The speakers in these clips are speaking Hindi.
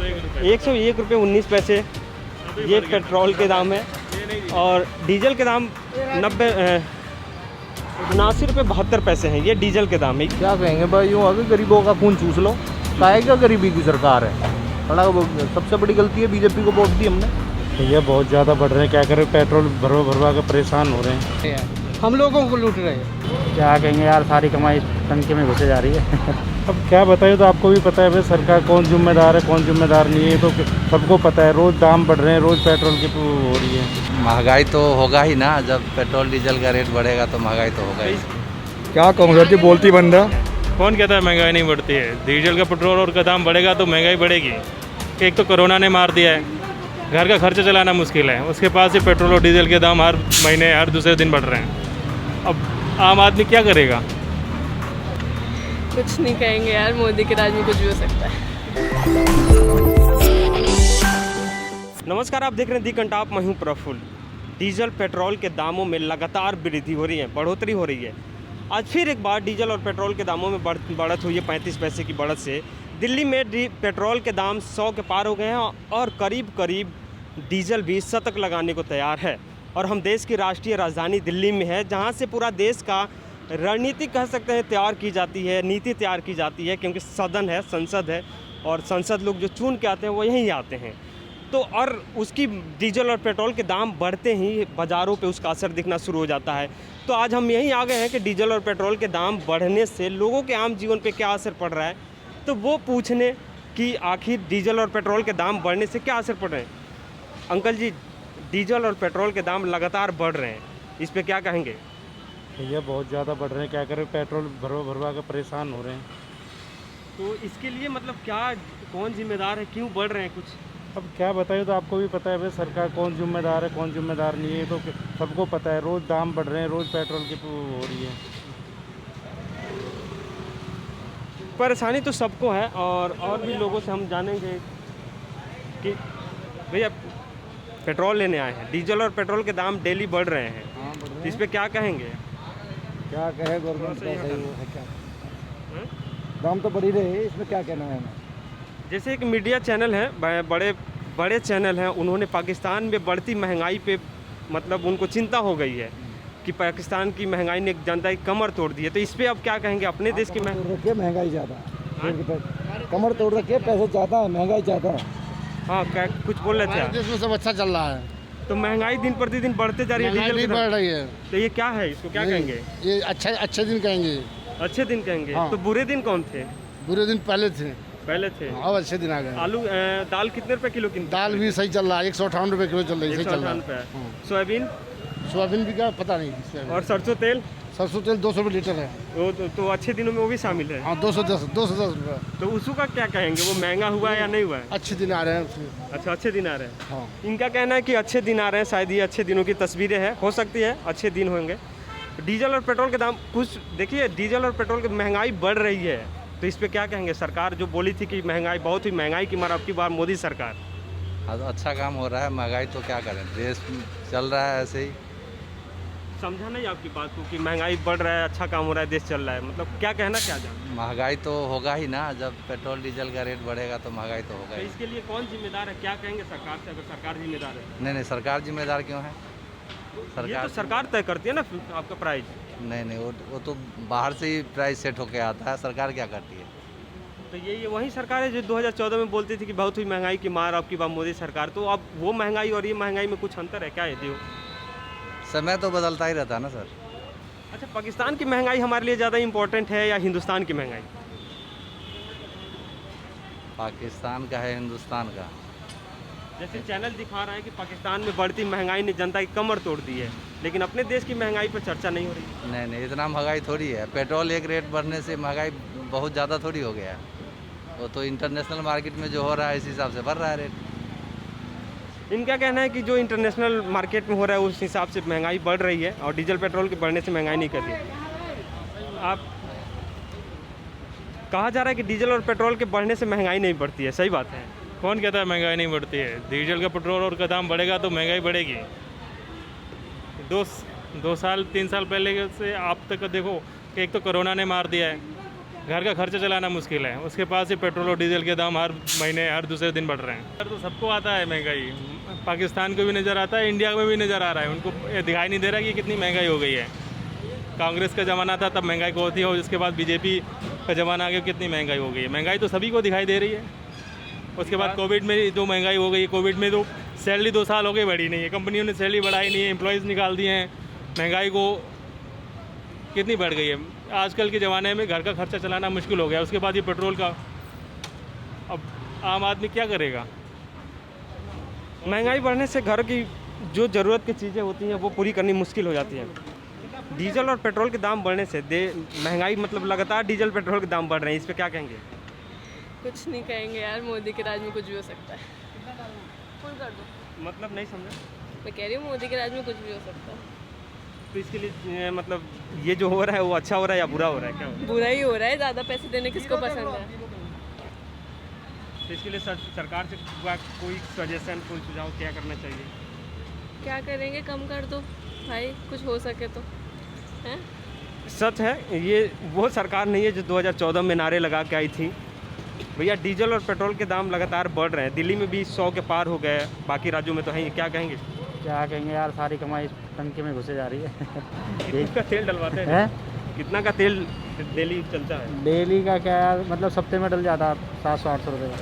101 रुपये 19 पैसे ये पेट्रोल के दाम है। और डीजल के दाम 79 रुपये 72 पैसे हैं। ये डीजल के दाम है। क्या कहेंगे भाई, यूँ आगे गरीबों का खून चूस लो। काहे क्या गरीबी की सरकार है, बड़ा सबसे बड़ी गलती है बीजेपी को वोट दी हमने। भैया बहुत ज़्यादा बढ़ रहे हैं, क्या करें, पेट्रोल भरवा के परेशान हो रहे हैं। हम लोगों को लूट रहे हैं। क्या कहेंगे यार, सारी कमाई टंकी में घुसे जा रही है। अब क्या बताइए, तो आपको भी पता है भाई सरकार कौन जिम्मेदार है कौन जिम्मेदार नहीं है, तो सबको पता है। रोज़ दाम बढ़ रहे हैं, रोज़ पेट्रोल की हो रही है। महंगाई तो होगा ही ना, जब पेट्रोल डीजल का रेट बढ़ेगा तो महंगाई तो होगा ही। क्या कहूँ सर जी, बोलती बंद है। कौन कहता है महंगाई नहीं बढ़ती है? डीजल का पेट्रोल और का दाम बढ़ेगा तो महंगाई बढ़ेगी। एक तो कोरोना ने मार दिया है, घर का खर्चा चलाना मुश्किल है, उसके पास ही पेट्रोल और डीजल के दाम हर महीने हर दूसरे दिन बढ़ रहे हैं। अब आम आदमी क्या करेगा? कुछ नहीं कहेंगे यार, मोदी के राज में कुछ भी हो सकता है। नमस्कार, आप देख रहे हैं दी कंटाप, मैं हूं प्रफुल्ल। डीजल पेट्रोल के दामों में लगातार वृद्धि हो रही है, बढ़ोतरी हो रही है। आज फिर एक बार डीजल और पेट्रोल के दामों में बढ़त हुई है। 35 पैसे की बढ़त से दिल्ली में पेट्रोल के दाम 100 के पार हो गए हैं और करीब करीब डीजल भी शतक लगाने को तैयार है। और हम देश की राष्ट्रीय राजधानी दिल्ली में है, जहां से पूरा देश का रणनीति कह सकते हैं तैयार की जाती है, नीति तैयार की जाती है, क्योंकि सदन है, संसद है और संसद लोग जो चुन के आते हैं वो यहीं आते हैं। तो और उसकी डीजल और पेट्रोल के दाम बढ़ते ही बाज़ारों पे उसका असर दिखना शुरू हो जाता है। तो आज हम यहीं आ गए हैं कि डीजल और पेट्रोल के दाम बढ़ने से लोगों के आम जीवन पे क्या असर पड़ रहा है, तो वो पूछने कि आखिर डीजल और पेट्रोल के दाम बढ़ने से क्या असर पड़ रहे हैं। अंकल जी, डीजल और पेट्रोल के दाम लगातार बढ़ रहे हैं, इस पर क्या कहेंगे? भैया बहुत ज़्यादा बढ़ रहे हैं, क्या करें, पेट्रोल भरवा के परेशान हो रहे हैं। तो इसके लिए मतलब क्या, कौन जिम्मेदार है, क्यों बढ़ रहे हैं कुछ? अब क्या बताइए, तो आपको भी पता है भाई सरकार कौन जिम्मेदार है कौन जिम्मेदार नहीं है, तो सबको पता है। रोज़ दाम बढ़ रहे हैं, रोज़ पेट्रोल की हो रही है। परेशानी तो सबको है और भी लोगों से हम जानेंगे कि भैया पेट्रोल लेने आए हैं, डीजल और पेट्रोल के दाम डेली बढ़ रहे हैं, तो इस पर क्या कहेंगे? क्या कहे गवर्नमेंट का, सही है क्या, दाम तो बढ़ ही रहे हैं, इसमें क्या कहना है हमें। जैसे एक मीडिया चैनल है, बड़े चैनल हैं, उन्होंने पाकिस्तान में बढ़ती महंगाई पे मतलब उनको चिंता हो गई है कि पाकिस्तान की महंगाई ने जनता की कमर तोड़ दी है। तो इस पर अब क्या कहेंगे? अपने देश की महंगाई ज़्यादा, कमर तोड़ रखी है, पैसे ज़्यादा है, महंगाई ज़्यादा है। हाँ, क्या कुछ बोल रहे थे आप? देश में सब अच्छा चल रहा है, तो महंगाई दिन प्रतिदिन बढ़ते जा रही है, डीजल की बढ़ रही है। तो ये क्या है, इसको क्या कहेंगे? ये अच्छे दिन कहेंगे। अच्छे दिन कहेंगे? हाँ। तो बुरे दिन कौन थे? बुरे दिन पहले थे, अब अच्छे दिन आ गए। आलू दाल कितने रुपए किलो की? दाल भी सही चल रहा है, 158 रुपये किलो चल रही है, सही चल रहा है। सोयाबीन? सोयाबीन भी क्या पता नहीं। और सरसों तेल? सरसों तेल 200 रुपये लीटर है। वो तो अच्छे दिनों में वो भी शामिल है। हाँ, 210 रुपये। तो उसको का क्या कहेंगे, वो महंगा हुआ है या नहीं हुआ है? अच्छे दिन आ रहे हैं। अच्छा, अच्छे दिन आ रहे हैं। हाँ, इनका कहना है कि अच्छे दिन आ रहे हैं, शायद ये अच्छे दिनों की तस्वीरें हैं, हो सकती है अच्छे दिन होंगे। डीजल और पेट्रोल के दाम कुछ देखिए, डीजल और पेट्रोल की महंगाई बढ़ रही है, तो इस पर क्या कहेंगे? सरकार जो बोली थी कि महंगाई बहुत ही महंगाई की मार, अब की बार मोदी सरकार। हाँ, तो अच्छा काम हो रहा है। महंगाई तो क्या करें, देश चल रहा है ऐसे ही। समझा नहीं आपकी बात को कि महंगाई बढ़ रहा है, अच्छा काम हो रहा है, देश चल रहा है, मतलब क्या कहना क्या जाए? महंगाई तो होगा ही ना, जब पेट्रोल डीजल का रेट बढ़ेगा तो महंगाई तो होगा तो ही। इसके लिए कौन जिम्मेदार है, क्या कहेंगे सरकार से, अगर सरकार जिम्मेदार है? नहीं, सरकार जिम्मेदार क्यों है? ये तो सरकार तय करती है ना आपका प्राइस। नहीं, वो तो बाहर से ही प्राइस सेट होके आता है, सरकार क्या करती है? तो ये वही सरकार है जो 2014 में बोलती थी कि बहुत हुई महंगाई की मार, आपकी बात मोदी सरकार। तो अब वो महंगाई और ये महंगाई में कुछ अंतर है क्या? यदि हो समय तो बदलता ही रहता है ना सर। अच्छा, पाकिस्तान की महंगाई हमारे लिए ज़्यादा इम्पोर्टेंट है या हिंदुस्तान की महंगाई? पाकिस्तान का है, हिंदुस्तान का। जैसे चैनल दिखा रहा है कि पाकिस्तान में बढ़ती महंगाई ने जनता की कमर तोड़ दी है, लेकिन अपने देश की महंगाई पर चर्चा नहीं हो रही। नहीं, इतना महंगाई थोड़ी है। पेट्रोल एक रेट बढ़ने से महंगाई बहुत ज़्यादा थोड़ी हो गया है। वो तो इंटरनेशनल मार्केट में जो हो रहा है इस हिसाब से बढ़ रहा है रेट। इनका कहना है कि जो इंटरनेशनल मार्केट में हो रहा है उस हिसाब से महंगाई बढ़ रही है और डीजल पेट्रोल के बढ़ने से महंगाई नहीं करती। आप कहा जा रहा है कि डीजल और पेट्रोल के बढ़ने से महंगाई नहीं बढ़ती है, सही बात है? कौन कहता है महंगाई नहीं बढ़ती है? डीजल का पेट्रोल और का दाम बढ़ेगा तो महंगाई बढ़ेगी। 2 साल 3 साल पहले से आप तक देखो कि एक तो कोरोना ने मार दिया है, घर का खर्चा चलाना मुश्किल है, उसके पास ही पेट्रोल और डीजल के दाम हर महीने हर दूसरे दिन बढ़ रहे हैं। तो सबको आता है महंगाई, पाकिस्तान को भी नज़र आता है, इंडिया में भी नज़र आ रहा है। उनको ये दिखाई नहीं दे रहा कि कितनी महंगाई हो गई है। कांग्रेस का ज़माना था तब महंगाई को होती है, और उसके बाद बीजेपी का ज़माना आ गया, कितनी महंगाई हो गई है। महंगाई तो सभी को दिखाई दे रही है। उसके बाद कोविड में जो महंगाई हो गई है, कोविड में तो सैलरी 2 साल हो गई बढ़ी नहीं है, कंपनियों ने सैलरी बढ़ाई नहीं है, एम्प्लॉयज़ निकाल दिए हैं। महंगाई को कितनी बढ़ गई है। आजकल के ज़माने में घर का खर्चा चलाना मुश्किल हो गया, उसके बाद ये पेट्रोल का, अब आम आदमी क्या करेगा। महंगाई बढ़ने से घर की जो ज़रूरत की चीज़ें होती हैं वो पूरी करनी मुश्किल हो जाती है। डीजल और पेट्रोल के दाम बढ़ने से महंगाई मतलब लगातार डीजल पेट्रोल के दाम बढ़ रहे हैं, इस पर क्या कहेंगे? कुछ नहीं कहेंगे यार, मोदी के राज में कुछ भी हो सकता है। फुल कर दो। मतलब नहीं समझे। मैं कह रही हूँ मोदी के राज में कुछ भी हो सकता है। तो इसके लिए मतलब ये जो हो रहा है वो अच्छा हो रहा है या बुरा हो रहा है, क्या हो रहा है? बुरा ही हो रहा है, ज़्यादा पैसे देने किसको पसंद है। तो इसके लिए सरकार से कोई सजेशन, कोई सुझाव क्या करना चाहिए? क्या करेंगे, कम कर दो भाई, कुछ हो सके तो हैं। सच है, ये वो सरकार नहीं है जो 2014 में नारे लगा के आई थी। भैया डीजल और पेट्रोल के दाम लगातार बढ़ रहे हैं, दिल्ली में भी 100 के पार हो गए, बाकी राज्यों में तो है। क्या कहेंगे? क्या कहेंगे यार, सारी कमाई टंकी में घुसे जा रही है। कितना का तेल डलवाते हैं? कितना का तेल डेली चलता है? डेली का क्या यार, मतलब सप्ते में डल जाता है 700-800 रुपये का।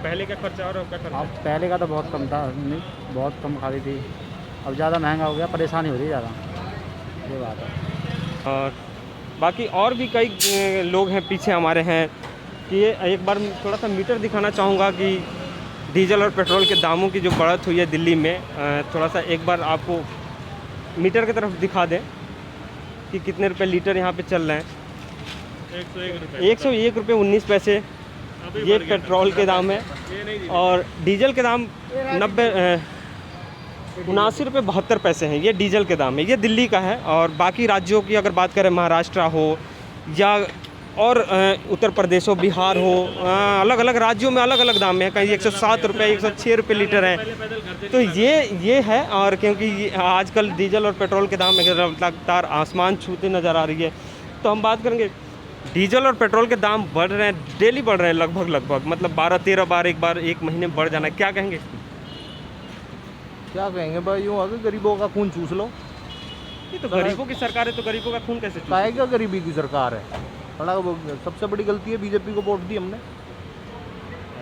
पहले का खर्चा और अब का खर्चा? अब पहले का तो बहुत कम था, नहीं बहुत कम खाती थी, अब ज़्यादा महंगा हो गया, परेशानी हो रही है ज़्यादा, ये बात है। और बाकी और भी कई लोग हैं पीछे हमारे हैं कि ये एक बार थोड़ा सा मीटर दिखाना चाहूँगा कि डीजल और पेट्रोल के दामों की जो बढ़त हुई है दिल्ली में, थोड़ा सा एक बार आपको मीटर की तरफ दिखा दें कि कितने रुपए लीटर यहाँ पे चल रहे हैं। 101 रुपये 19 पैसे ये पेट्रोल के दाम है, और डीजल के दाम 79 रुपये 72 पैसे हैं। ये डीजल के दाम है, ये दिल्ली का है। और बाकी राज्यों की अगर बात करें, महाराष्ट्र हो या और उत्तर प्रदेश हो, बिहार हो, अलग अलग राज्यों में अलग अलग दाम है। कहीं 107 रुपये 106 रुपये लीटर है। तो ये है। और क्योंकि आजकल डीजल और पेट्रोल के दाम लगातार आसमान छूते नज़र आ रही है, तो हम बात करेंगे डीजल और पेट्रोल के दाम बढ़ रहे हैं, डेली बढ़ रहे हैं, लगभग मतलब 12-13 बार एक महीने में बढ़ जाना है। क्या कहेंगे? क्या कहेंगे भाई, यूँ आगे गरीबों का खून चूस लो। ये तो गरीबों की सरकार है, तो गरीबों का खून कैसे? क्या गरीबी की सरकार है। बड़ा सबसे बड़ी गलती है बीजेपी को वोट दी हमने।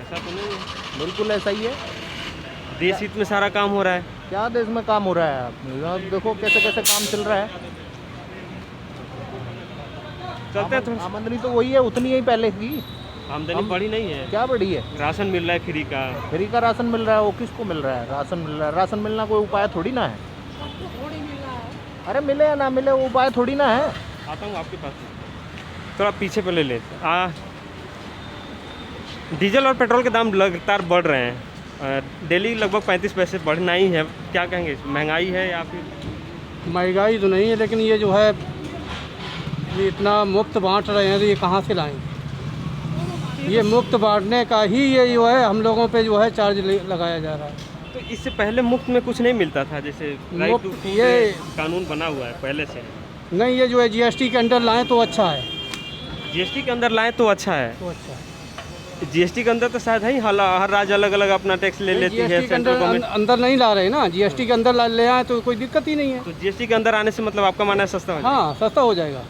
ऐसा तो नहीं है, बिल्कुल ऐसा ही है। देश हित में सारा काम हो रहा है। क्या देश में काम हो रहा है, यहाँ देखो कैसे कैसे काम चल रहा है। चलते हैं थोड़ा। आमदनी तो वही है, उतनी ही पहले की। आमदनी बढ़ी नहीं है। क्या बढ़ी है? राशन मिल रहा है फ्री का। फ्री का राशन मिल रहा है, वो किसको मिल रहा है? राशन मिल रहा है। राशन मिलना कोई उपाय थोड़ी ना है। अरे मिले या ना मिले वो उपाय थोड़ी ना है। आता हूँ आपके पास, थोड़ा पीछे पे ले लेते। डीजल और पेट्रोल के दाम लगातार बढ़ रहे हैं, डेली लगभग 35 पैसे बढ़ना ही है। क्या कहेंगे, महंगाई है या फिर? महंगाई तो नहीं है, लेकिन ये जो है ये इतना मुफ्त बांट रहे हैं, तो ये कहाँ से लाएं? ये मुफ्त बांटने का ही ये जो है हम लोगों पे जो है चार्ज लगाया जा रहा है। तो इससे पहले मुफ्त में कुछ नहीं मिलता था, जैसे राइट टू फूड ये कानून बना हुआ है पहले से। नहीं, ये जो है जीएसटी के अंडर लाएं तो अच्छा है। जीएसटी के अंदर लाएं तो अच्छा है। तो अच्छा है। जीएसटी के अंदर तो शायद है, हर राज्य अलग अलग अपना टैक्स ले लेती है। जीएसटी के अंदर नहीं ला रहे ना, जीएसटी के अंदर ले आए तो कोई दिक्कत ही नहीं है। तो जीएसटी के अंदर आने से मतलब आपका मानना है सस्ता हो जाएगा? हाँ, सस्ता हो जाएगा।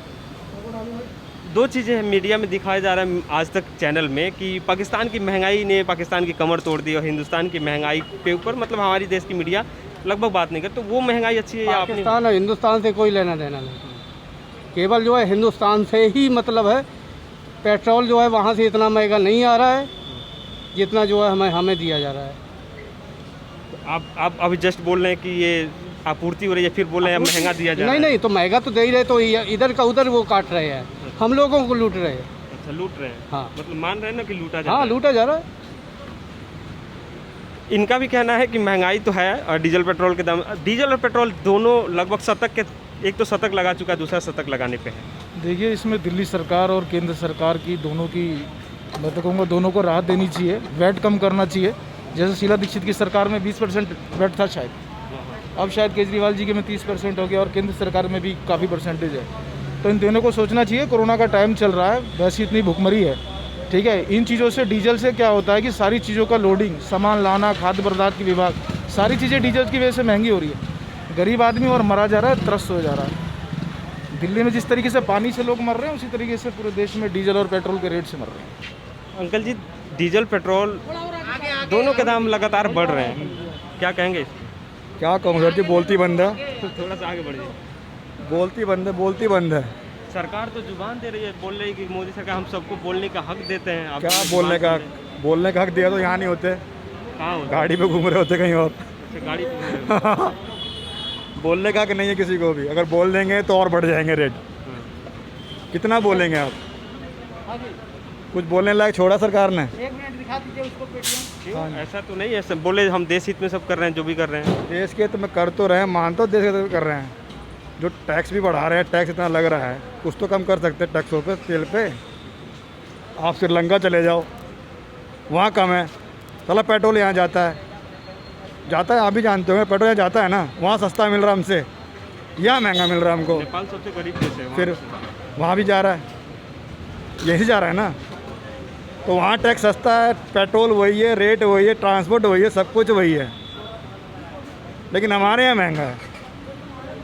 दो चीज़ें मीडिया में दिखाया जा रहा है आज तक चैनल में कि पाकिस्तान की महंगाई ने पाकिस्तान की कमर तोड़ दी, और हिंदुस्तान की महंगाई पे ऊपर मतलब हमारी देश की मीडिया लगभग बात नहीं करती। तो वो महंगाई अच्छी है या आपने? पाकिस्तान और हिंदुस्तान से कोई लेना देना नहीं, केवल जो है हिंदुस्तान से ही मतलब है। पेट्रोल जो है वहाँ से इतना महंगा नहीं आ रहा है जितना जो है हमें दिया जा रहा है। आप अभी जस्ट बोल रहे हैं कि ये आपूर्ति हो रही है, फिर बोल रहे हैं महंगा दिया जा रहा है। नहीं, तो महंगा तो दे ही रहे, तो इधर का उधर वो काट रहे हैं, हम लोगों को लूट रहे हैं। अच्छा, लूट रहे हैं। हाँ, मतलब मान रहे हैं ना कि लूटा जा रहा हाँ, है। लूटा जा रहा है। इनका भी कहना है कि महंगाई तो है, और डीजल पेट्रोल के दाम, डीजल और पेट्रोल दोनों लगभग शतक के, एक तो शतक लगा चुका है, दूसरा शतक लगाने पे है। देखिए, इसमें दिल्ली सरकार और केंद्र सरकार की दोनों की, मैं तो कहूँगा दोनों को राहत देनी चाहिए, वैट कम करना चाहिए। जैसे शीला दीक्षित की सरकार में 20% वैट था शायद, अब शायद केजरीवाल जी के में 30% हो गया, और केंद्र सरकार में भी काफ़ी परसेंटेज है। तो इन दोनों को सोचना चाहिए, कोरोना का टाइम चल रहा है, वैसे इतनी भुखमरी है, ठीक है। इन चीज़ों से, डीजल से क्या होता है कि सारी चीज़ों का लोडिंग, सामान लाना, खाद्य पदार्थ की विभाग, सारी चीज़ें डीजल की वजह से महंगी हो रही है। गरीब आदमी और मरा जा रहा है, त्रस्त हो जा रहा है। दिल्ली में जिस तरीके से पानी से लोग मर रहे हैं, उसी तरीके से पूरे देश में डीजल और पेट्रोल के रेट से मर रहे हैं। अंकल जी, डीजल पेट्रोल दोनों के दाम लगातार बढ़ रहे हैं, क्या कहेंगे इस पे? क्या कहूँ सर जी, बोलती बंद है, थोड़ा सा आगे बढ़िए। बोलती बंद है। सरकार तो जुबान दे रही है, बोल रही है कि मोदी सरकार हम सबको बोलने का हक देते हैं। आप क्या जुबान बोलने का हक दिया तो यहाँ नहीं होते, कहाँ होता है? गाड़ी पे घूम रहे होते कहीं और। अच्छा, गाड़ी पे बोलने का हक नहीं है किसी को भी, अगर बोल देंगे तो और बढ़ जाएंगे रेट। कितना बोलेंगे आप? कुछ बोलने लायक छोड़ा सरकार ने? क्यों? ऐसा तो नहीं है, सब बोले हम देश हित में सब कर रहे हैं, जो भी कर रहे हैं। देश के तो मैं कर तो रहे हैं, मानता हूँ देश के तो कर रहे हैं। जो टैक्स भी बढ़ा रहे हैं, टैक्स इतना लग रहा है, कुछ तो कम कर सकते हैं टैक्सों पे, तेल पे। आप श्रीलंका चले जाओ, वहाँ कम है। चला पेट्रोल यहाँ जाता है, आप भी जानते होंगे, पेट्रोल यहाँ जाता है ना, वहाँ सस्ता मिल रहा है हमसे, यहाँ महंगा मिल रहा है हमको। नेपाल सबसे गरीब देश है, फिर वहाँ भी जा रहा है, यही जा रहा है ना, तो वहाँ टैक्स सस्ता है, पेट्रोल वही है, रेट वही है, ट्रांसपोर्ट वही है, सब कुछ वही है, लेकिन हमारे यहाँ महंगा है।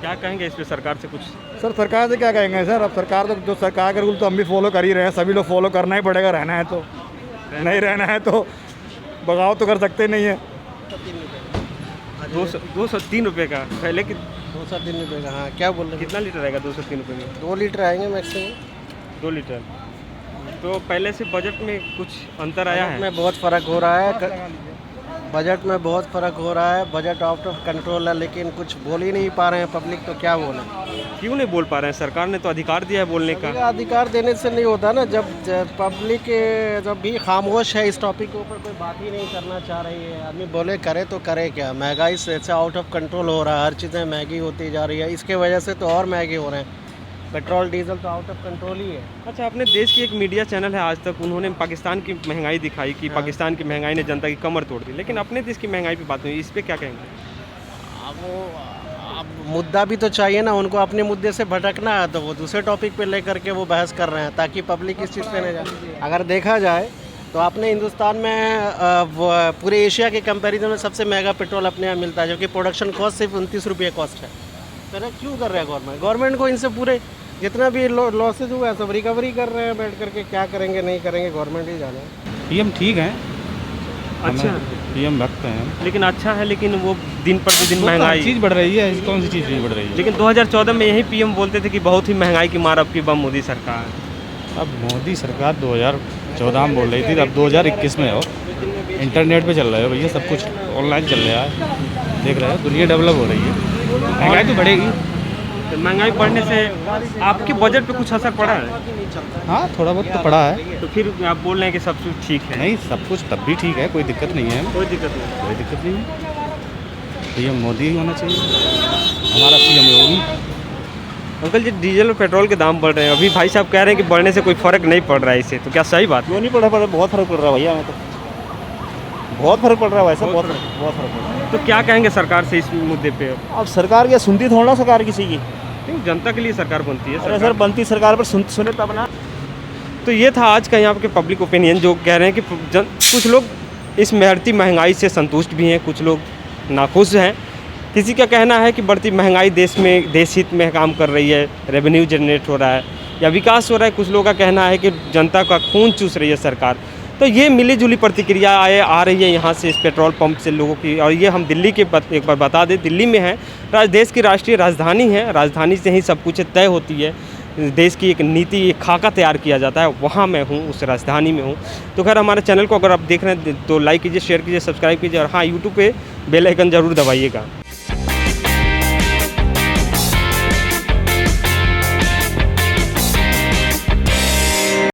क्या कहेंगे इस पे सरकार से कुछ? सर सरकार से क्या कहेंगे सर, अब सरकार तो, जो सरकार के रूल तो हम भी फॉलो कर ही रहे हैं, सभी लोग फॉलो करना ही पड़ेगा, रहना है तो, नहीं रहना है तो बगावत तो कर सकते नहीं है। 203 रुपये का पहले कि 203 रुपये का। हाँ, क्या बोल रहे हैं? कितना लीटर आएगा 203 रुपये में? 2 लीटर आएंगे मैक्सिमम। 2 लीटर। तो पहले से बजट में कुछ अंतर आया है? में बहुत फ़र्क हो रहा है, बजट में बहुत फ़र्क हो रहा है। बजट आउट ऑफ कंट्रोल है, लेकिन कुछ बोल ही नहीं पा रहे हैं पब्लिक, तो क्या बोलें? क्यों नहीं बोल पा रहे हैं? सरकार ने तो अधिकार दिया है बोलने का। अधिकार देने से नहीं होता ना, जब पब्लिक जब भी खामोश है इस टॉपिक के ऊपर, कोई बात ही नहीं करना चाह रही है, आदमी बोले करे तो करे क्या? महंगाई से आउट ऑफ कंट्रोल हो रहा है, हर चीज़ें महंगी होती जा रही है, इसके वजह से तो और महंगे हो रहे हैं। पेट्रोल डीजल तो आउट ऑफ कंट्रोल ही है। अच्छा, अपने देश की एक मीडिया चैनल है आज तक, उन्होंने पाकिस्तान की महंगाई दिखाई कि पाकिस्तान की महंगाई ने जनता की कमर तोड़ दी, लेकिन अपने देश की महंगाई पे बात हुई, इस पे क्या कहेंगे? अब मुद्दा भी तो चाहिए ना उनको, अपने मुद्दे से भटकना है तो वो दूसरे टॉपिक पे लेकर के वो बहस कर रहे हैं, ताकि पब्लिक इस चीज़ पे नहीं जाए। अगर देखा जाए तो अपने हिंदुस्तान में पूरे एशिया के कंपैरिजन में सबसे महंगा पेट्रोल अपने यहाँ मिलता है, जबकि प्रोडक्शन कॉस्ट सिर्फ 29 रुपये कॉस्ट है। तो क्यों कर रहा है गवर्नमेंट को इनसे पूरे जितना भी लॉसेज हुआ है सब रिकवरी कर रहे हैं बैठ करके, क्या करेंगे नहीं करेंगे गवर्नमेंट ही जाने। पीएम ठीक है, अच्छा पीएम भक्त हैं, लेकिन अच्छा है, लेकिन वो दिन प्रतिदिन महंगाई चीज़ बढ़ रही है, कौन सी चीज़ नहीं बढ़ रही है? लेकिन 2014 में यही पीएम बोलते थे कि बहुत ही महंगाई की मार अब की बम मोदी सरकार। अब मोदी सरकार 2014 में बोल रही थी, अब 2021 में हो, इंटरनेट पे चल रहा है भैया, सब कुछ ऑनलाइन चल रहा है, देख रहे हो, दुनिया डेवलप हो रही है, महंगाई तो बढ़ेगी। तो महंगाई बढ़ने से आपके बजट पे कुछ असर पड़ा है? हाँ, थोड़ा बहुत तो पड़ा है। तो फिर आप बोल रहे हैं कि सब कुछ ठीक है? नहीं, सब कुछ तब भी ठीक है, कोई दिक्कत नहीं है, कोई दिक्कत नहीं। कोई दिक्कत नहीं है। पीएम मोदी ही होना चाहिए, हमारा पीएम योगी। अंकल जी, डीजल और पेट्रोल के दाम बढ़ रहे हैं, अभी भाई साहब कह रहे हैं कि बढ़ने से कोई फ़र्क नहीं पड़ रहा है इससे, तो क्या सही बात? क्यों नहीं पड़ा? बहुत फ़र्क पड़ रहा है भैया, हमें तो बहुत फ़र्क पड़ रहा है वैसे, बहुत फ़र्क पड़ रहा है। तो क्या कहेंगे सरकार से इस मुद्दे पे? अब सरकार क्या सुनती थोड़ा, सरकार किसी की? क्यों, जनता के लिए सरकार बनती है। अरे सर, बनती सरकार पर सुने तब ना। तो ये था आज का यहाँ के पब्लिक ओपिनियन, जो कह रहे हैं कि कुछ लोग इस बढ़ती महंगाई से संतुष्ट भी हैं, कुछ लोग नाखुश हैं। किसी का कहना है कि बढ़ती महंगाई देश हित में काम कर रही है, रेवेन्यू जनरेट हो रहा है या विकास हो रहा है। कुछ लोगों का कहना है कि जनता का खून चूस रही है सरकार। तो ये मिली जुली प्रतिक्रिया आ रही है यहाँ से, इस पेट्रोल पंप से लोगों की। और ये हम दिल्ली के एक बार बता दें, दिल्ली में है, देश की राष्ट्रीय राजधानी है, राजधानी से ही सब कुछ तय होती है, देश की एक नीति, एक खाका तैयार किया जाता है। वहाँ मैं हूँ, उस राजधानी में हूँ। तो खैर, हमारे चैनल को अगर आप देख रहे हैं तो लाइक कीजिए, शेयर कीजिए, सब्सक्राइब कीजिए, और हाँ, यूट्यूब पे बेल आइकन ज़रूर दबाइएगा।